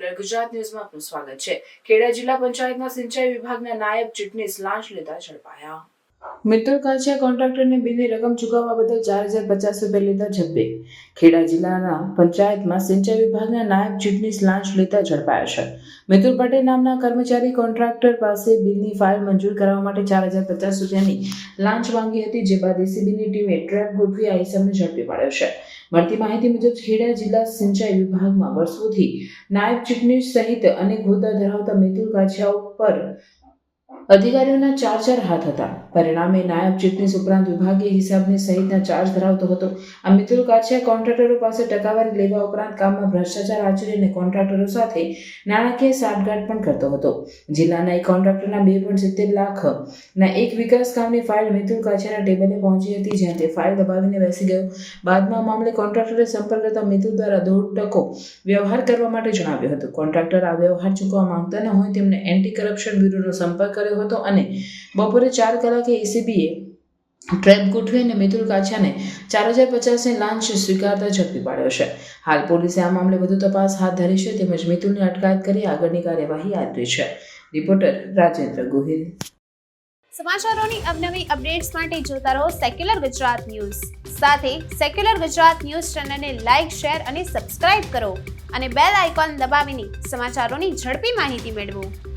Secular Gujarat ન્યૂઝમાં આપનું સ્વાગત છે। ખેડા જિલ્લા પંચાયતના સિંચાઈ વિભાગના નાયબ ચીટનીસ લાંચ લેતા ઝડપાયા। મિત્તલ કાછિયા કોન્ટ્રાક્ટરને બિલની રકમ ચૂકવવા બદલ 4050 રૂપિયા લેતા ઝડપે। ખેડા જિલ્લાના પંચાયતમાં સિંચાઈ વિભાગના નાયબ ચીટનીસ લાંચ લેતા ઝડપાયા છે। મિતુલ પટેલ નામના કર્મચારી કોન્ટ્રાક્ટર પાસે બિલની ફાઇલ મંજૂર કરવા માટે 4050 રૂપિયાની લાંચ માંગી હતી, જે બાદ એસીબીની ટીમે ટ્રેપ ગોઠવી આ ઇસમને ઝડપી પાડ્યો છે। મળતી માહિતી મુજબ ખેડા જિલ્લા સિંચાઈ વિભાગમાં વર્ષોથી નાયબ ચીટનીસ સહિત અનેક હોદ્દા ધરાવતા મિતુલ કાછિયા ઉપર અધિકારીઓના ચાર હાથ હતા। પરિણામે નાયબ ચીટનીસ ઉપરાંત વિભાગીય હિસાબની સહિતના ચાર્જ ધરાવતો હતો। આ મિતુલ કાછિયા કોન્ટ્રાક્ટરો પાસે ટકાવારી લેવા ઉપરાંત કામમાં ભ્રષ્ટાચાર આચરી અને કોન્ટ્રાક્ટરો સાથે નાણાકીય સાઠગાંઠ પણ કરતો હતો। જિલ્લાના એક કોન્ટ્રાક્ટરના 2.70 લાખના એક વિકાસ કામની ફાઇલ મિતુલ કાછિયાના ટેબલે પહોંચી હતી, જ્યાં તે ફાઇલ દબાવીને બેસી ગયો। બાદમાં મામલે કોન્ટ્રાક્ટરે સંપર્ક કરતા મિતુલ દ્વારા 1.5% વ્યવહાર કરવા માટે જણાવ્યું હતું। કોન્ટ્રાક્ટર આ વ્યવહાર ચૂકવવા માંગતા ન હોય તેમણે એન્ટી કરપ્શન બ્યુરોનો સંપર્ક કર્યો હતો અને બપોરે 4 કલાકે એસીબીએ ટ્રેપ ગોઠવી અને મિતુલ કાછિયાને 4050ની લાંચ સ્વીકારતા ઝડપી પાડ્યો છે। હાલ પોલીસે આ મામલે વધુ તપાસ હાથ ધરી છે તેમજ મિતુલની અટકાયત કરી આગળની કાર્યવાહી હાથ ધરી છે। રિપોર્ટર રાજેન્દ્ર ગોહિલ। સમાચારોની અવનવી અપડેટ્સ માટે જોતા રહો સેક્યુલર ગુજરાત ન્યૂઝ। સાથે સેક્યુલર ગુજરાત ન્યૂઝ ચેનલને લાઇક, શેર અને સબસ્ક્રાઇબ કરો અને બેલ આઇકોન દબાવીને સમાચારોની ઝડપી માહિતી મેળવો।